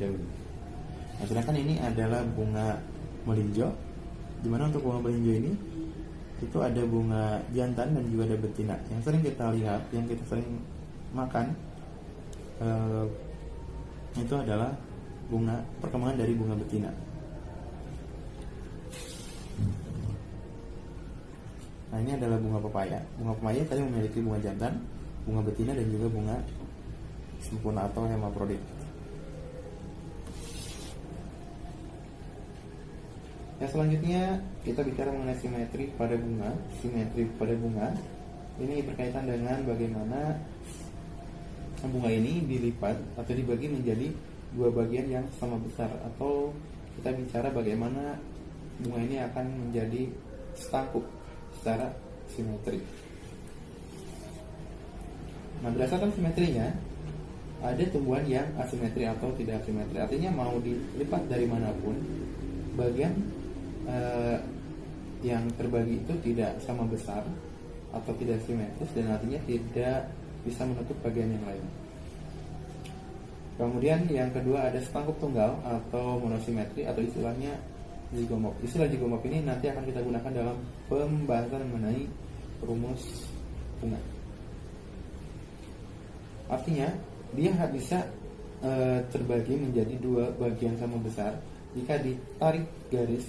daun. Nah, sedangkan ini adalah bunga melinjo, dimana untuk bunga melinjo ini itu ada bunga jantan dan juga ada betina. Yang sering kita lihat, yang kita sering makan itu adalah bunga, perkembangan dari bunga betina. Nah, ini adalah bunga pepaya. Bunga pepaya tadi memiliki bunga jantan, bunga betina, dan juga bunga sempurna atau hermaprodit. Yang selanjutnya kita bicara mengenai simetri pada bunga. Simetri pada bunga ini berkaitan dengan bagaimana bunga ini dilipat atau dibagi menjadi dua bagian yang sama besar, atau kita bicara bagaimana bunga ini akan menjadi setangkup secara simetri. Nah, berdasarkan simetrinya ada tumbuhan yang asimetri atau tidak asimetri. Artinya mau dilipat dari manapun, bagian yang terbagi itu tidak sama besar atau tidak simetris, dan artinya tidak bisa menutup bagian yang lain. Kemudian yang kedua ada setangkup tunggal atau monosimetri, atau istilahnya zigomorf. Istilah zigomorf ini nanti akan kita gunakan dalam pembahasan mengenai rumus bunga. Artinya dia bisa terbagi menjadi dua bagian sama besar jika ditarik garis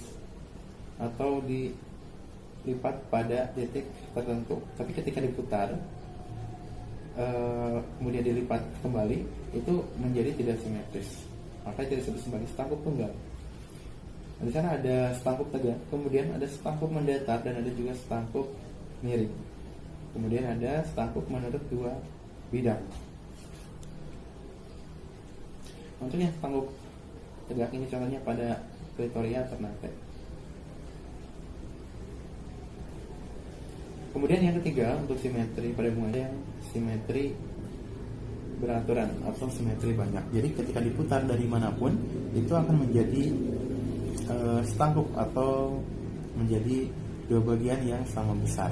atau dilipat pada titik tertentu. Tapi ketika diputar kemudian dilipat kembali, itu menjadi tidak simetris, maka tidak disebut sebagai setangkup tunggal. Nah, di sana ada setangkup tegak, kemudian ada setangkup mendatar, dan ada juga setangkup miring. Kemudian ada setangkup menurut dua bidang. Untuk yang setangkup tegak ini contohnya pada Clitoria ternate. Kemudian yang ketiga untuk simetri pada bunga yang simetri beraturan atau simetri banyak. Jadi ketika diputar dari manapun itu akan menjadi setangkup atau menjadi dua bagian yang sama besar.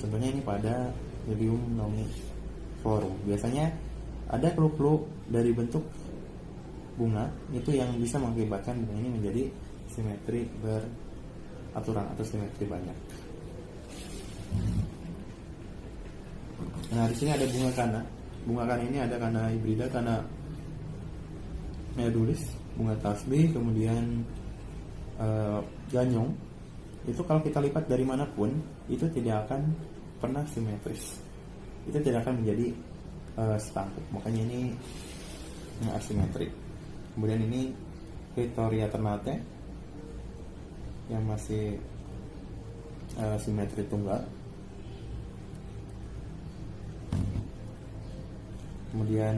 Contohnya ini pada Lilium nomiforum. Biasanya ada clue-clue dari bentuk bunga itu yang bisa mengakibatkan bunga ini menjadi simetri beraturan atau simetri banyak. Nah, di sini ada bunga kana. Bunga kana ini ada kana hibrida, kana medulis, bunga tasbih, kemudian ganyong. Itu kalau kita lipat dari manapun itu tidak akan pernah simetris. Itu tidak akan menjadi setangkup. Makanya ini asimetri. Kemudian ini Clitoria ternate yang masih simetri tunggal. Kemudian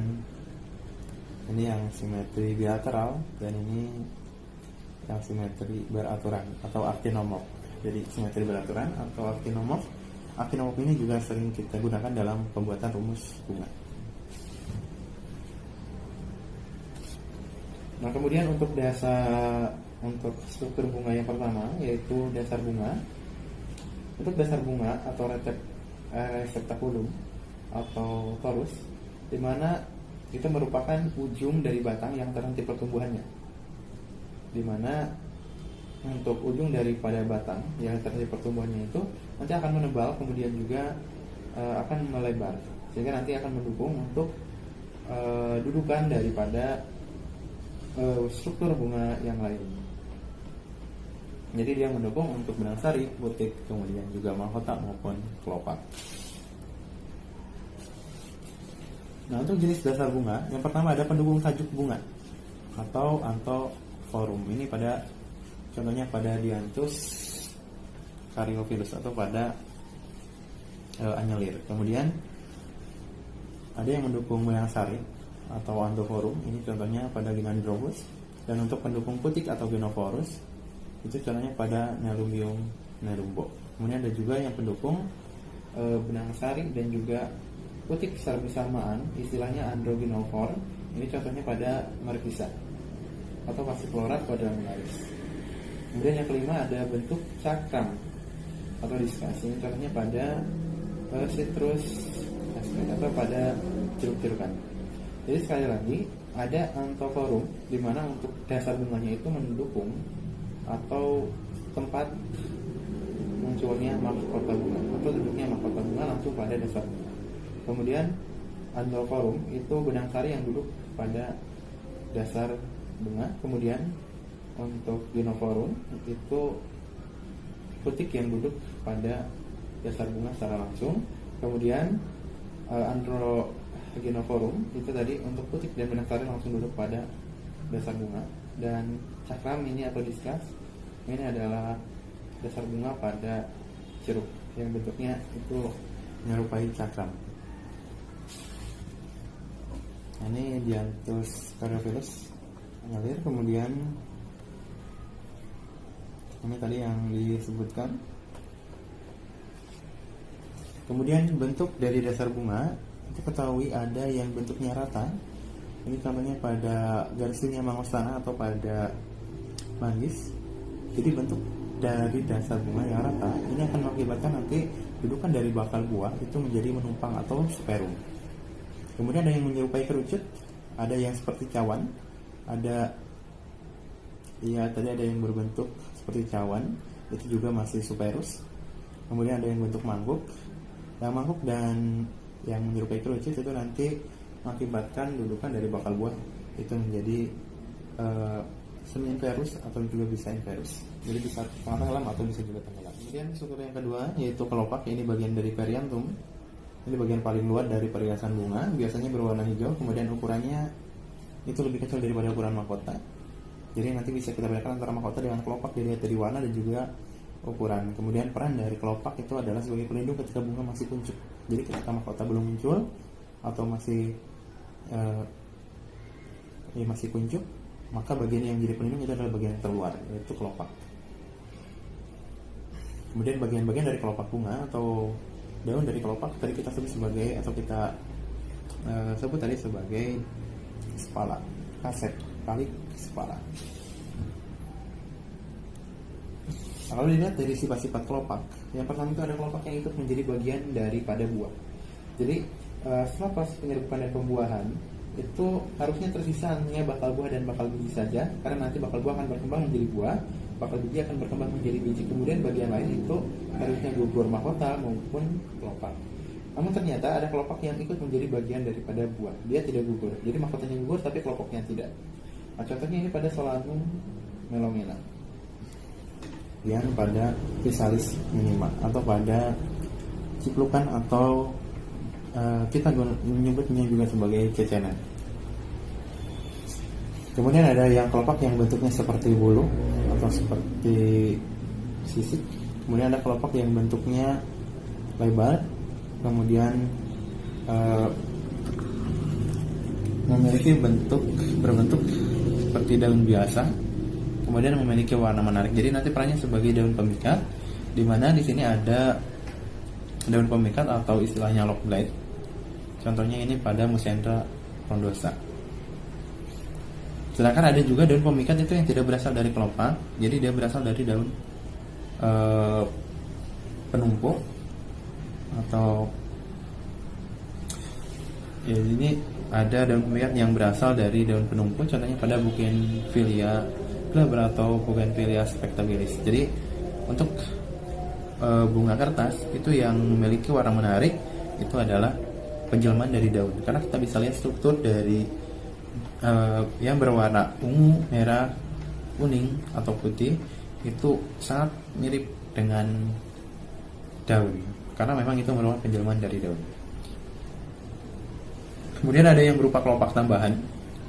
ini yang simetri bilateral, dan ini yang simetri beraturan atau actinomorph. Jadi simetri beraturan atau actinomorph. Actinomorph ini juga sering kita gunakan dalam pembuatan rumus bunga. Nah, kemudian untuk struktur bunga yang pertama yaitu dasar bunga. Untuk dasar bunga atau receptaculum atau torus, di mana itu merupakan ujung dari batang yang terhenti pertumbuhannya. Di mana untuk ujung daripada batang yang terhenti pertumbuhannya itu nanti akan menebal, kemudian juga akan melebar, sehingga nanti akan mendukung untuk dudukan daripada struktur bunga yang lain. Jadi dia mendukung untuk benang sari, butik, kemudian juga mahkota maupun kelopak. Nah, untuk jenis dasar bunga, yang pertama ada pendukung tajuk bunga atau anthoforum. Ini pada contohnya pada Dianthus caryophyllus atau pada anyelir. Kemudian ada yang mendukung benang sari atau anthoforum. Ini contohnya pada Gynandrobus. Dan untuk pendukung putik atau Gynophorus, itu contohnya pada Nelumbium nerumbo. Kemudian ada juga yang pendukung benang sari dan juga putik secara bersamaan, istilahnya androgynophore. Ini contohnya pada Marquisa atau Passiflora quadrangularis. Kemudian yang kelima ada bentuk cakram atau diskus. Ini contohnya pada Citrus aspect atau pada jeruk-jerukan. Jadi sekali lagi ada anthoforum di mana untuk dasar bunganya itu mendukung atau tempat munculnya mahkota bunga atau duduknya mahkota bunga langsung pada dasar bunga. Kemudian anthoforum itu benang sari yang duduk pada dasar bunga. Kemudian untuk gynoforum itu putik yang duduk pada dasar bunga secara langsung. Kemudian Androgynoforum itu tadi untuk putik dan benang sari langsung duduk pada dasar bunga. Dan cakram ini atau diskus ini adalah dasar bunga pada ceruk yang bentuknya itu menyerupai cakram. Ini Dianthus caryophyllus mengalir. Kemudian ini tadi yang disebutkan. Kemudian bentuk dari dasar bunga kita ketahui ada yang bentuknya rata. Ini contohnya pada Garcinia mangostana atau pada manggis. Jadi bentuk dari dasar bunga yang rata ini akan mengakibatkan nanti dudukan dari bakal buah itu menjadi menumpang atau sperum. Kemudian ada yang menyerupai kerucut, ada yang seperti cawan, ada tadi ada yang berbentuk seperti cawan, itu juga masih superus. Kemudian ada yang bentuk mangkuk. Yang mangkuk dan yang menyerupai kerucut itu nanti mengakibatkan dudukan dari bakal buah itu menjadi semi inverus atau juga bisa inverus. Jadi bisa tenggelam atau bisa juga tenggelam. Kemudian struktur yang kedua yaitu kelopak. Ini bagian dari periantum. Ini bagian paling luar dari perhiasan bunga. Biasanya berwarna hijau. Kemudian ukurannya itu lebih kecil daripada ukuran mahkota. Jadi nanti bisa kita bedakan antara mahkota dengan kelopak dilihat dari warna dan juga ukuran. Kemudian peran dari kelopak itu adalah sebagai pelindung ketika bunga masih kuncup. Jadi ketika mahkota belum muncul atau masih masih kuncup, maka bagian yang jadi pelindung itu adalah bagian yang terluar, yaitu kelopak. Kemudian bagian-bagian dari kelopak bunga atau daun dari kelopak tadi kita sebut sebagai atau kita sebut tadi sebagai spala, kaset, kalik spala. Nah, kalau dilihat dari sifat-sifat kelopak, yang pertama itu ada kelopak yang ikut menjadi bagian daripada buah. Jadi setelah proses penyerbukan dan pembuahan itu harusnya tersisa hanya bakal buah dan bakal biji saja, karena nanti bakal buah akan berkembang menjadi buah, bakal biji akan berkembang menjadi biji. Kemudian bagian lain itu harusnya gugur mahkota maupun kelopak. Namun ternyata ada kelopak yang ikut menjadi bagian daripada buah, dia tidak gugur. Jadi mahkotanya gugur tapi kelopaknya tidak. Nah, contohnya ini pada Solanum melomena, yang pada Chrysalis minima atau pada ciplukan atau kita menyebutnya juga sebagai cecenan. Kemudian ada yang kelopak yang bentuknya seperti bulu atau seperti sisik. Kemudian ada kelopak yang bentuknya lebar, kemudian memiliki berbentuk seperti daun biasa, kemudian memiliki warna menarik. Jadi nanti perannya sebagai daun pemikat, di mana di sini ada daun pemikat atau istilahnya lock blade. Contohnya ini pada Muscendra frondosa. Sedangkan ada juga daun pemikat itu yang tidak berasal dari kelopak, jadi dia berasal dari daun penumpuk atau ini ada daun pemikat yang berasal dari daun penumpuk, contohnya pada Bougainvillea glabra atau Bougainvillea spectabilis. Jadi untuk bunga kertas itu yang memiliki warna menarik itu adalah penjelmaan dari daun, karena kita bisa lihat struktur dari yang berwarna ungu, merah, kuning atau putih itu sangat mirip dengan daun, karena memang itu merupakan penjelmaan dari daun. Kemudian ada yang berupa kelopak tambahan,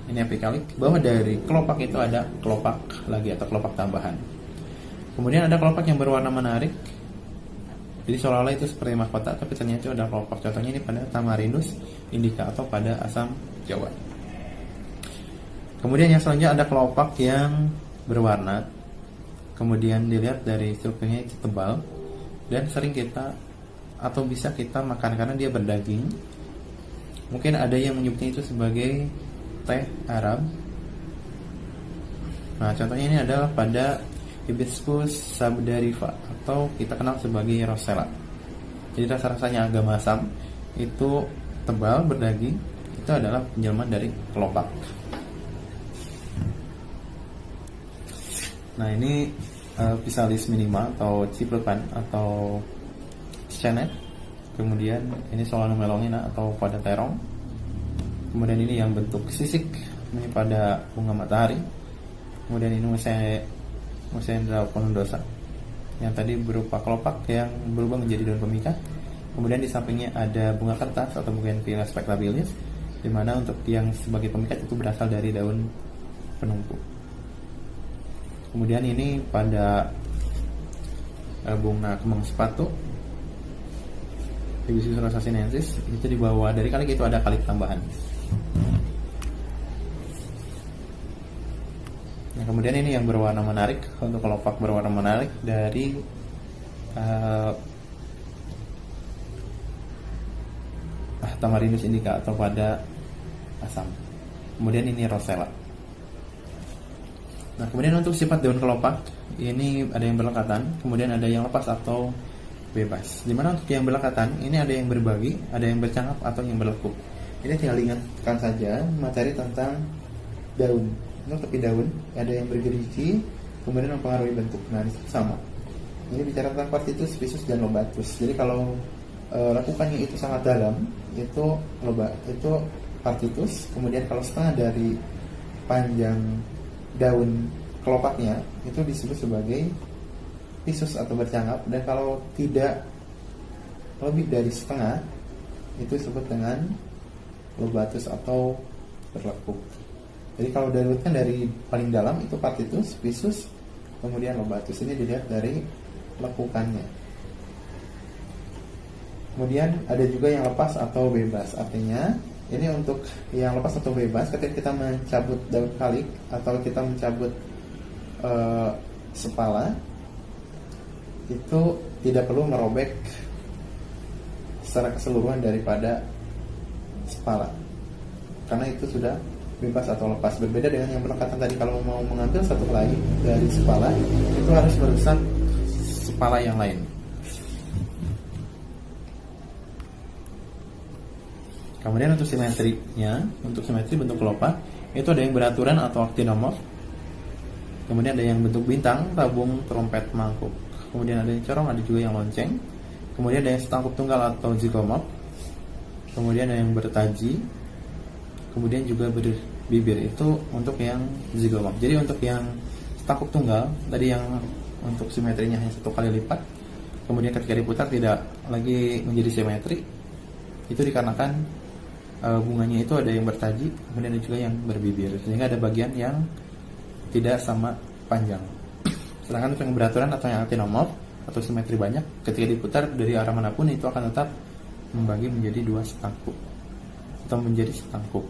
ini apikalik, bahwa dari kelopak itu ada kelopak lagi atau kelopak tambahan. Kemudian ada kelopak yang berwarna menarik, jadi seolah-olah itu seperti mahkota, tapi ternyata itu ada kelopak. Contohnya ini pada Tamarindus indica atau pada asam Jawa. Kemudian yang selanjutnya ada kelopak yang berwarna, kemudian dilihat dari strukturnya itu tebal dan sering kita atau bisa kita makan karena dia berdaging. Mungkin ada yang menyebutnya itu sebagai teh Arab. Nah, contohnya ini adalah pada Hibiscus sabdarifa atau kita kenal sebagai rosella. Jadi rasa-rasanya agak masam, itu tebal, berdaging, itu adalah penjelmaan dari kelopak. Nah ini Physalis minima atau ciplepan atau Scenet. Kemudian ini Solanum melongena atau pada terong. Kemudian ini yang bentuk sisik, ini pada bunga matahari. Kemudian ini Muscendra pondosa yang tadi berupa kelopak yang berubah menjadi daun pemikat. Kemudian di sampingnya ada bunga kertas atau Bougainvillea spectabilis, di mana untuk yang sebagai pemikat itu berasal dari daun penumpu. Kemudian ini pada bunga kembang sepatu Hibiscus rosa sinensis, itu di bawah dari kalik itu ada kalik tambahan. Nah, kemudian ini yang berwarna menarik, untuk kelopak berwarna menarik dari Tamarindus indica atau pada asam. Kemudian ini Rosella. Nah, kemudian untuk sifat daun kelopak ini ada yang berlekatan, kemudian ada yang lepas atau bebas. Dimana untuk yang berlekatan ini ada yang berbagi, ada yang bercangkap atau yang berlekuk. Ini tinggal ingatkan saja materi tentang daun. Untuk tepi daun ada yang bergerigi, kemudian mempengaruhi bentuk. Nah, ini sama. Ini bicara tentang partitus, visus, dan lobatus. Jadi kalau lekukannya itu sangat dalam, itu partitus. Kemudian kalau setengah dari panjang daun kelopaknya itu disebut sebagai visus atau bercangkap. Dan kalau tidak lebih dari setengah itu disebut dengan lobatus atau berlekuk. Jadi kalau diurutkan dari paling dalam itu partitus, visus, kemudian lobatus. Ini dilihat dari lekukannya. Kemudian ada juga yang lepas atau bebas. Artinya ini untuk yang lepas atau bebas, ketika kita mencabut daun kalik atau kita mencabut sepala, itu tidak perlu merobek secara keseluruhan daripada sepala, karena itu sudah bebas atau lepas. Berbeda dengan yang berlekatan tadi, kalau mau mengambil satu helai dari sepala itu harus merusak sepala yang lain. Kemudian untuk simetrinya, untuk simetri bentuk kelopak itu ada yang beraturan atau actinomorph, kemudian ada yang bentuk bintang, tabung, trompet, mangkuk, kemudian ada yang corong, ada juga yang lonceng, kemudian ada yang setangkup tunggal atau zigomorph, kemudian ada yang bertaji, kemudian juga berbibir. Itu untuk yang zigomorph. Jadi untuk yang setangkup tunggal tadi, yang untuk simetrinya hanya satu kali lipat, kemudian ketika diputar tidak lagi menjadi simetri, itu dikarenakan bunganya itu ada yang bertaji, kemudian ada juga yang berbibir, sehingga ada bagian yang tidak sama panjang. Sedangkan untuk yang beraturan atau yang actinomorph atau simetri banyak, ketika diputar dari arah manapun itu akan tetap membagi menjadi dua setangkup atau menjadi setangkup.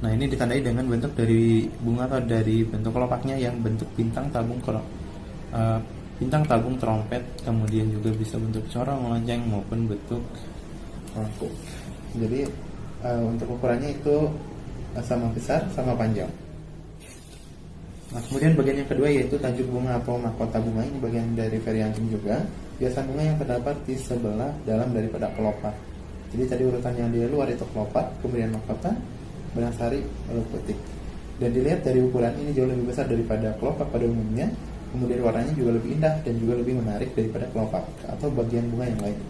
Nah, ini ditandai dengan bentuk dari bunga atau dari bentuk kelopaknya yang bentuk bintang, tabung, trompet, kemudian juga bisa bentuk corong, lonceng, maupun bentuk mangkuk. Jadi untuk ukurannya itu sama besar, sama panjang. Nah, kemudian bagian yang kedua yaitu tajuk bunga atau mahkota bunga. Ini bagian dari periantum juga, hiasan bunga yang terdapat di sebelah dalam daripada kelopak. Jadi tadi urutan yang di luar itu kelopak, kemudian mahkota, benang sari, lalu putik. Dan dilihat dari ukuran ini jauh lebih besar daripada kelopak pada umumnya. Kemudian warnanya juga lebih indah dan juga lebih menarik daripada kelopak atau bagian bunga yang lain.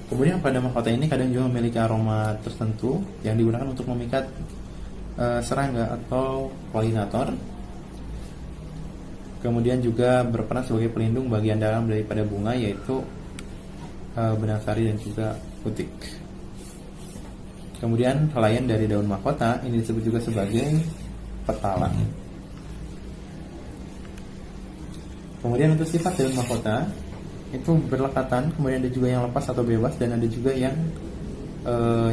Kemudian pada mahkota ini kadang juga memiliki aroma tertentu yang digunakan untuk memikat serangga atau polinator. Kemudian juga berperan sebagai pelindung bagian dalam daripada bunga, yaitu benang sari dan juga putik. Kemudian helaian dari daun mahkota ini disebut juga sebagai petala. Kemudian untuk sifat daun mahkota itu berlekatan, kemudian ada juga yang lepas atau bebas, dan ada juga yang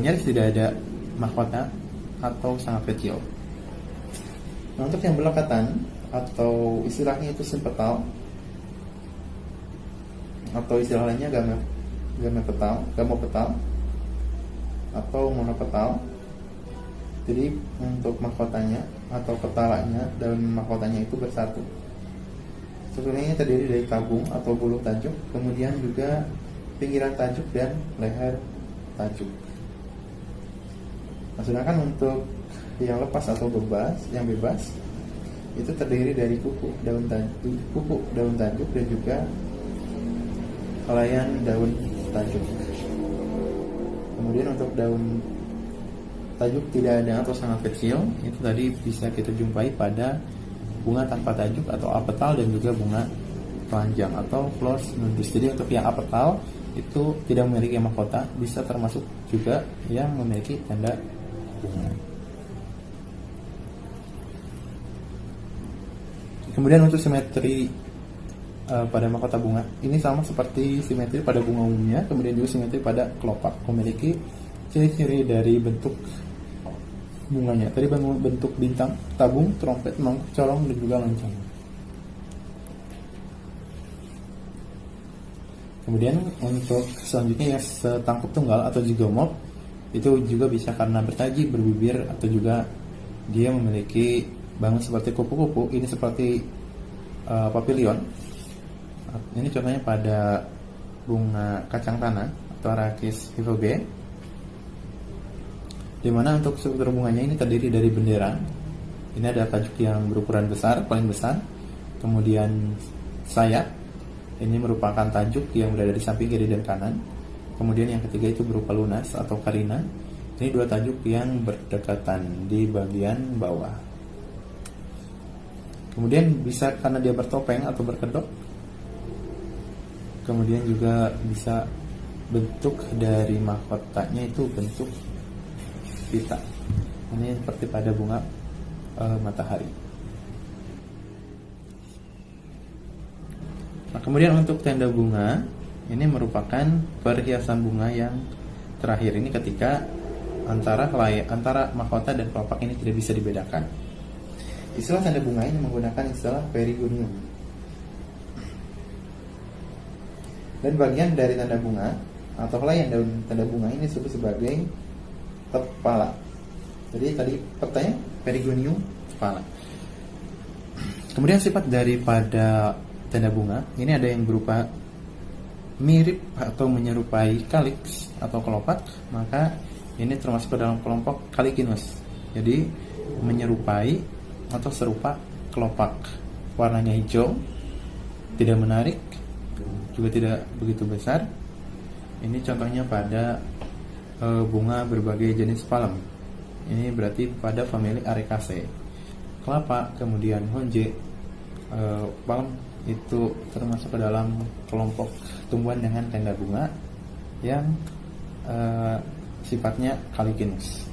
nyaris tidak ada mahkota atau sangat kecil. Nah, untuk yang berlekatan atau istilahnya itu simpetal atau istilah lainnya gamopetal atau monopetal. Jadi untuk mahkotanya atau petalanya daun mahkotanya itu bersatu. Strukturnya terdiri dari tabung atau buluh tajuk, kemudian juga pinggiran tajuk dan leher tajuk. Nah, sedangkan untuk yang lepas atau yang bebas itu terdiri dari kuku daun tajuk dan juga helaian daun tajuk. Kemudian untuk daun tajuk tidak ada atau sangat kecil, itu tadi bisa kita jumpai pada bunga tanpa tajuk atau apetal dan juga bunga telanjang atau flores nudus. Jadi untuk yang apetal itu tidak memiliki mahkota, bisa termasuk juga yang memiliki tanda bunga. Kemudian untuk simetri pada mahkota bunga, ini sama seperti simetri pada bunga umumnya, kemudian juga simetri pada kelopak, memiliki ciri-ciri dari bentuk bunganya. Tadi bentuk bintang, tabung, trompet, mangkuk, corong, dan juga lonceng. Kemudian untuk selanjutnya ya setangkup tunggal atau zigomorf, itu juga bisa karena bertaji, berbibir, atau juga dia memiliki bangun seperti kupu-kupu. Ini seperti papilion. Ini contohnya pada bunga kacang tanah atau Arachis hyphogae, di mana untuk struktur bunganya ini terdiri dari bendera. Ini ada tajuk yang berukuran besar, paling besar. Kemudian sayap, ini merupakan tajuk yang berada di samping kiri dan kanan. Kemudian yang ketiga itu berupa lunas atau karina. Ini dua tajuk yang berdekatan di bagian bawah. Kemudian bisa karena dia bertopeng atau berkedok. Kemudian juga bisa bentuk dari mahkotanya itu bentuk pita. Ini seperti pada bunga matahari. Nah, kemudian untuk tanda bunga, ini merupakan perhiasan bunga yang terakhir. Ini ketika antara mahkota dan kelopak ini tidak bisa dibedakan. Istilah tanda bunga ini menggunakan istilah perigonium. Dan bagian dari tanda bunga atau helaian daun tanda bunga ini disebut sebagai kepala. Jadi tadi pertanyaan perigonium kepala. Kemudian sifat daripada tanda bunga ini ada yang berupa mirip atau menyerupai calyx atau kelopak, maka ini termasuk ke dalam kelompok Calycinus. Jadi menyerupai atau serupa kelopak. Warnanya hijau, tidak menarik, juga tidak begitu besar. Ini contohnya pada bunga berbagai jenis palem. Ini berarti pada famili Arecaceae. Kelapa, kemudian honje, palem itu termasuk ke dalam kelompok tumbuhan dengan tanda bunga yang sifatnya Calycinus.